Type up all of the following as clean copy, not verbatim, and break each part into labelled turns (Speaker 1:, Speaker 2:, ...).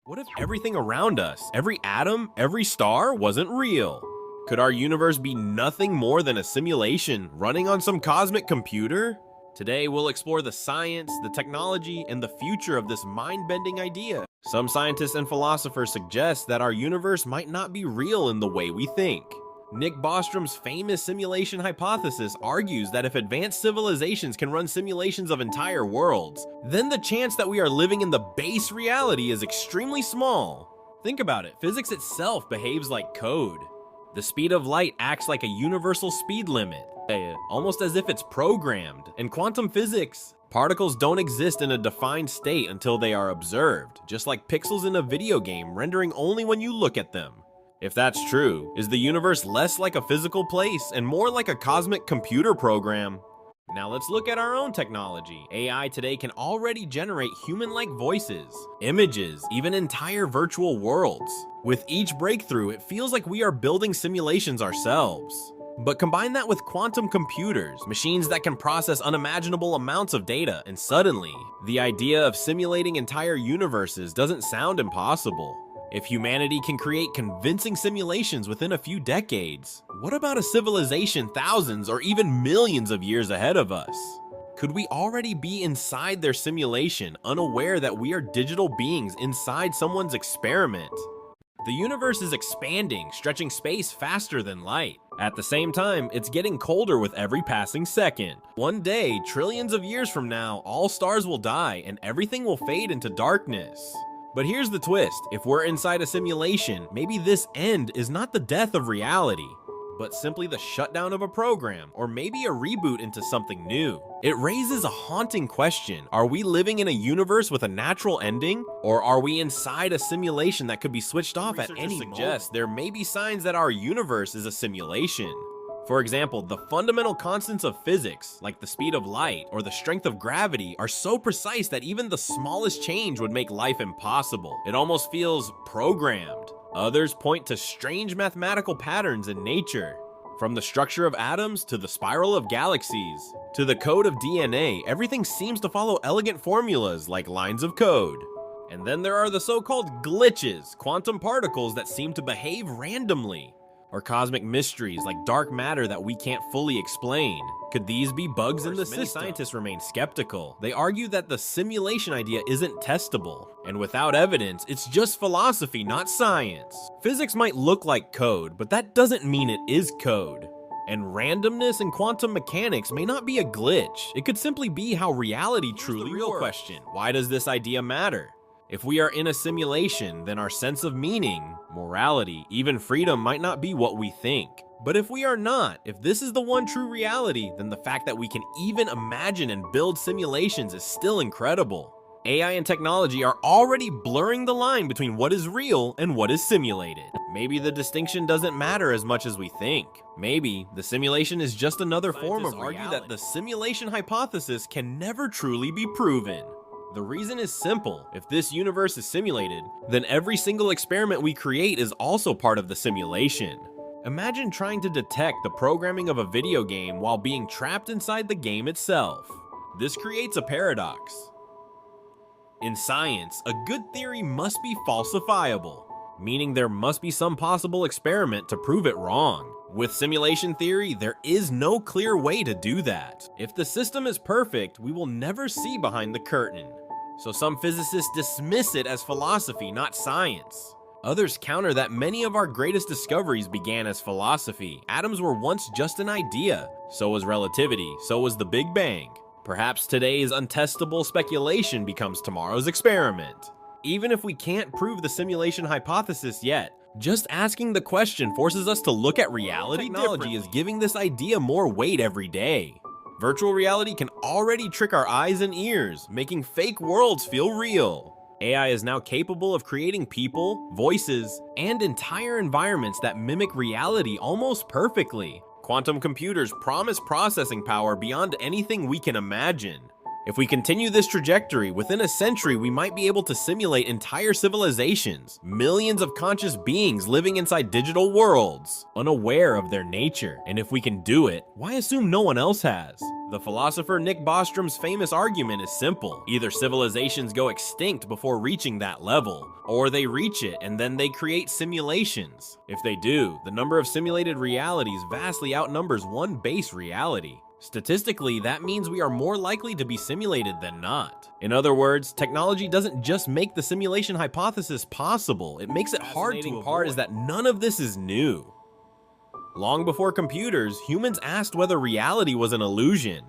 Speaker 1: What if everything around us, every atom, every star, wasn't real? Could our universe be nothing more than a simulation running on some cosmic computer? Today, we'll explore the science, the technology, and the future of this mind-bending idea. Some scientists and philosophers suggest that our universe might not be real in the way we think. Nick Bostrom's famous simulation hypothesis argues that if advanced civilizations can run simulations of entire worlds, then the chance that we are living in the base reality is extremely small. Think about it, physics itself behaves like code. The speed of light acts like a universal speed limit, almost as if it's programmed. In quantum physics, particles don't exist in a defined state until they are observed, just like pixels in a video game rendering only when you look at them. If that's true, is the universe less like a physical place and more like a cosmic computer program? Now let's look at our own technology. AI today can already generate human-like voices, images, even entire virtual worlds. With each breakthrough, it feels like we are building simulations ourselves. But combine that with quantum computers, machines that can process unimaginable amounts of data, and suddenly, the idea of simulating entire universes doesn't sound impossible. If humanity can create convincing simulations within a few decades, what about a civilization thousands or even millions of years ahead of us? Could we already be inside their simulation, unaware that we are digital beings inside someone's experiment? The universe is expanding, stretching space faster than light. At the same time, it's getting colder with every passing second. One day, trillions of years from now, all stars will die and everything will fade into darkness. But here's the twist, if we're inside a simulation, maybe this end is not the death of reality, but simply the shutdown of a program, or maybe a reboot into something new. It raises a haunting question. Are we living in a universe with a natural ending? Or are we inside a simulation that could be switched off at any moment? Suggests there may be signs that our universe is a simulation. For example, the fundamental constants of physics, like the speed of light or the strength of gravity, are so precise that even the smallest change would make life impossible. It almost feels programmed. Others point to strange mathematical patterns in nature. From the structure of atoms to the spiral of galaxies, to the code of DNA, everything seems to follow elegant formulas like lines of code. And then there are the so-called glitches, quantum particles that seem to behave randomly. Or cosmic mysteries like dark matter that we can't fully explain. Could these be bugs in the system? Many scientists remain skeptical. They argue that the simulation idea isn't testable, and without evidence, it's just philosophy, not science. Physics might look like code, but that doesn't mean it is code. And randomness in quantum mechanics may not be a glitch. It could simply be how reality truly works. Here's the real question. Why does this idea matter? If we are in a simulation, then our sense of meaning, morality, even freedom might not be what we think. But if we are not, if this is the one true reality, then the fact that we can even imagine and build simulations is still incredible. AI and technology are already blurring the line between what is real and what is simulated. Maybe the distinction doesn't matter as much as we think. Maybe the simulation is just another form of reality. Argue that the simulation hypothesis can never truly be proven. The reason is simple. If this universe is simulated, then every single experiment we create is also part of the simulation. Imagine trying to detect the programming of a video game while being trapped inside the game itself. This creates a paradox. In science, a good theory must be falsifiable, meaning there must be some possible experiment to prove it wrong. With simulation theory, there is no clear way to do that. If the system is perfect, we will never see behind the curtain. So some physicists dismiss it as philosophy, not science. Others counter that many of our greatest discoveries began as philosophy. Atoms were once just an idea. So was relativity, so was the Big Bang. Perhaps today's untestable speculation becomes tomorrow's experiment. Even if we can't prove the simulation hypothesis yet, just asking the question forces us to look at reality. Technology is giving this idea more weight every day. Virtual reality can already trick our eyes and ears, making fake worlds feel real. AI is now capable of creating people, voices, and entire environments that mimic reality almost perfectly. Quantum computers promise processing power beyond anything we can imagine. If we continue this trajectory, within a century we might be able to simulate entire civilizations, millions of conscious beings living inside digital worlds, unaware of their nature. And if we can do it, why assume no one else has? The philosopher Nick Bostrom's famous argument is simple. Either civilizations go extinct before reaching that level, or they reach it and then they create simulations. If they do, the number of simulated realities vastly outnumbers one base reality. Statistically, that means we are more likely to be simulated than not. In other words, technology doesn't just make the simulation hypothesis possible, it makes it hard to avoid. The fascinating part is that none of this is new. Long before computers, humans asked whether reality was an illusion.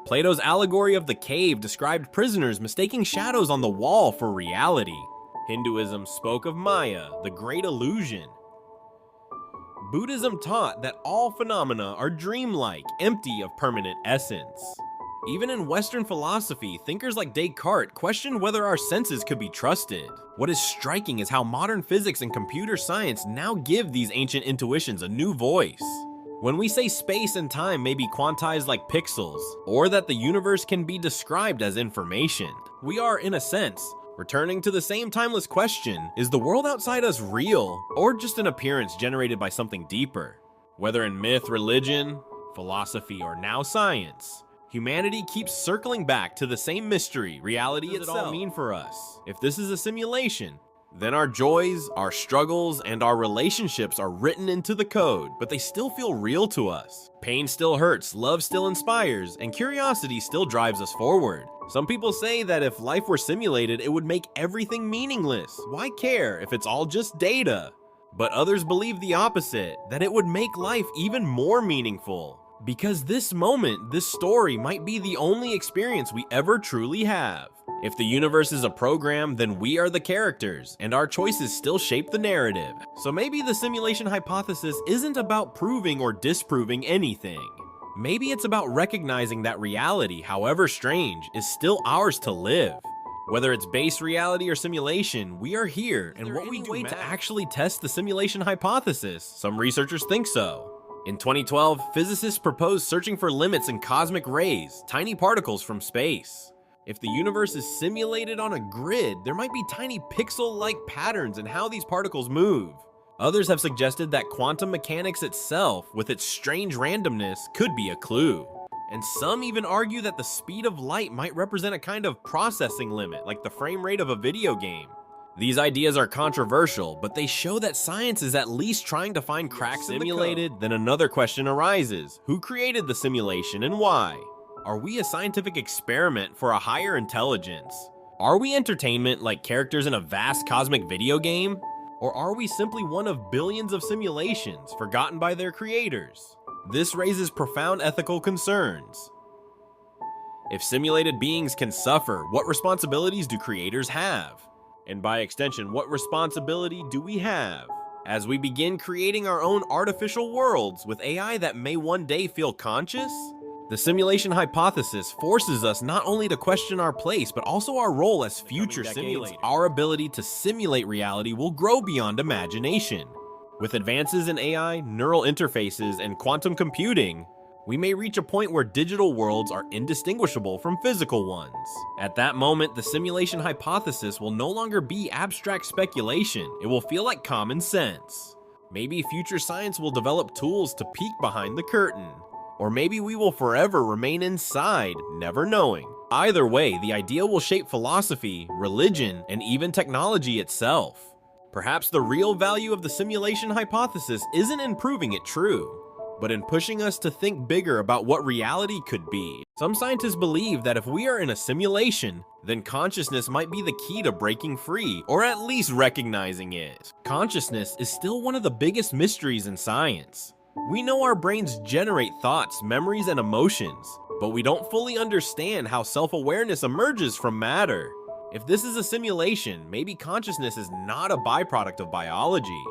Speaker 1: Plato's allegory of the cave described prisoners mistaking shadows on the wall for reality. Hinduism spoke of Maya, the great illusion. Buddhism taught that all phenomena are dreamlike, empty of permanent essence. Even in Western philosophy, thinkers like Descartes questioned whether our senses could be trusted. What is striking is how modern physics and computer science now give these ancient intuitions a new voice. When we say space and time may be quantized like pixels, or that the universe can be described as information, we are, in a sense, returning to the same timeless question: is the world outside us real, or just an appearance generated by something deeper? Whether in myth, religion, philosophy, or now science, humanity keeps circling back to the same mystery: reality itself. What does it all mean for us? If this is a simulation, then our joys, our struggles, and our relationships are written into the code, but they still feel real to us. Pain still hurts, love still inspires, and curiosity still drives us forward. Some people say that if life were simulated, it would make everything meaningless. Why care if it's all just data? But others believe the opposite, that it would make life even more meaningful. Because this moment, this story, might be the only experience we ever truly have. If the universe is a program, then we are the characters, and our choices still shape the narrative. So maybe the simulation hypothesis isn't about proving or disproving anything. Maybe it's about recognizing that reality, however strange, is still ours to live. Whether it's base reality or simulation, we are here, and what we do to actually test the simulation hypothesis? Some researchers think so. In 2012, physicists proposed searching for limits in cosmic rays, tiny particles from space. If the universe is simulated on a grid, there might be tiny pixel-like patterns in how these particles move. Others have suggested that quantum mechanics itself, with its strange randomness, could be a clue. And some even argue that the speed of light might represent a kind of processing limit, like the frame rate of a video game. These ideas are controversial, but they show that science is at least trying to find cracks in the code. Then another question arises: who created the simulation and why? Are we a scientific experiment for a higher intelligence? Are we entertainment, like characters in a vast cosmic video game? Or are we simply one of billions of simulations forgotten by their creators? This raises profound ethical concerns. If simulated beings can suffer, what responsibilities do creators have? And by extension, what responsibility do we have as we begin creating our own artificial worlds with AI that may one day feel conscious? The simulation hypothesis forces us not only to question our place, but also our role as future simulators. Our ability to simulate reality will grow beyond imagination. With advances in AI, neural interfaces, and quantum computing, we may reach a point where digital worlds are indistinguishable from physical ones. At that moment, the simulation hypothesis will no longer be abstract speculation. It will feel like common sense. Maybe future science will develop tools to peek behind the curtain. Or maybe we will forever remain inside, never knowing. Either way, the idea will shape philosophy, religion, and even technology itself. Perhaps the real value of the simulation hypothesis isn't in proving it true, but in pushing us to think bigger about what reality could be. Some scientists believe that if we are in a simulation, then consciousness might be the key to breaking free, or at least recognizing it. Consciousness is still one of the biggest mysteries in science. We know our brains generate thoughts, memories, and emotions, but we don't fully understand how self-awareness emerges from matter. If this is a simulation, maybe consciousness is not a byproduct of biology,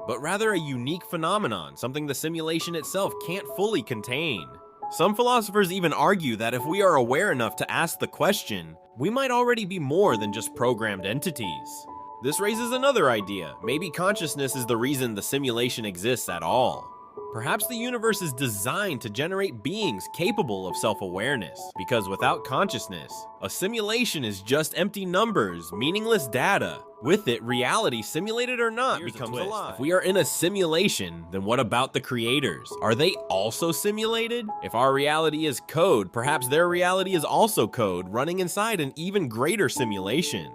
Speaker 1: but rather a unique phenomenon, something the simulation itself can't fully contain. Some philosophers even argue that if we are aware enough to ask the question, we might already be more than just programmed entities. This raises another idea. Maybe consciousness is the reason the simulation exists at all. Perhaps the universe is designed to generate beings capable of self-awareness, because without consciousness, a simulation is just empty numbers, meaningless data. With it, reality, simulated or not, becomes a lie. If we are in a simulation, then what about the creators? Are they also simulated? If our reality is code, perhaps their reality is also code, running inside an even greater simulation.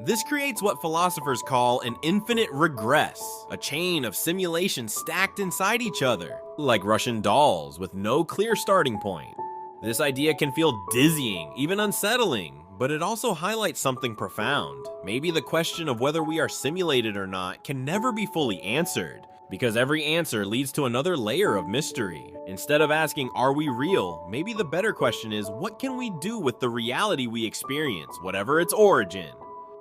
Speaker 1: This creates what philosophers call an infinite regress, a chain of simulations stacked inside each other, like Russian dolls with no clear starting point. This idea can feel dizzying, even unsettling, but it also highlights something profound. Maybe the question of whether we are simulated or not can never be fully answered, because every answer leads to another layer of mystery. Instead of asking, are we real? Maybe the better question is, what can we do with the reality we experience, whatever its origin?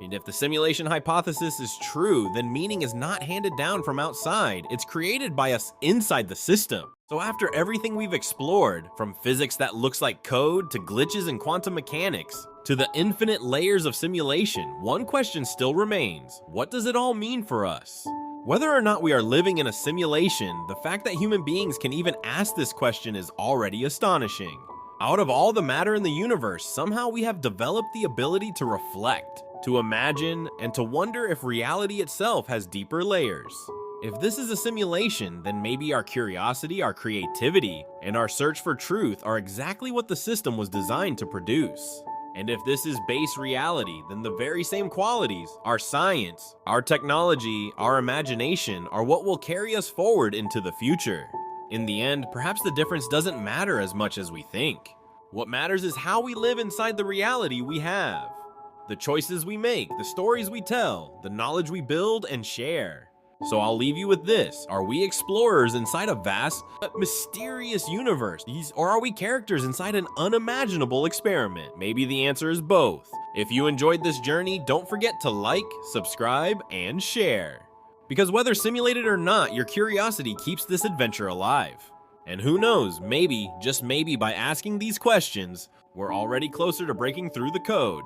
Speaker 1: And if the simulation hypothesis is true, then meaning is not handed down from outside, it's created by us inside the system. So after everything we've explored, from physics that looks like code to glitches in quantum mechanics, to the infinite layers of simulation, one question still remains: what does it all mean for us? Whether or not we are living in a simulation, the fact that human beings can even ask this question is already astonishing. Out of all the matter in the universe, somehow we have developed the ability to reflect, to imagine, and to wonder if reality itself has deeper layers. If this is a simulation, then maybe our curiosity, our creativity, and our search for truth are exactly what the system was designed to produce. And if this is base reality, then the very same qualities, our science, our technology, our imagination, are what will carry us forward into the future. In the end, perhaps the difference doesn't matter as much as we think. What matters is how we live inside the reality we have. The choices we make, the stories we tell, the knowledge we build and share. So I'll leave you with this: are we explorers inside a vast, mysterious universe? Or are we characters inside an unimaginable experiment? Maybe the answer is both. If you enjoyed this journey, don't forget to like, subscribe, and share. Because whether simulated or not, your curiosity keeps this adventure alive. And who knows, maybe, just maybe by asking these questions, we're already closer to breaking through the code.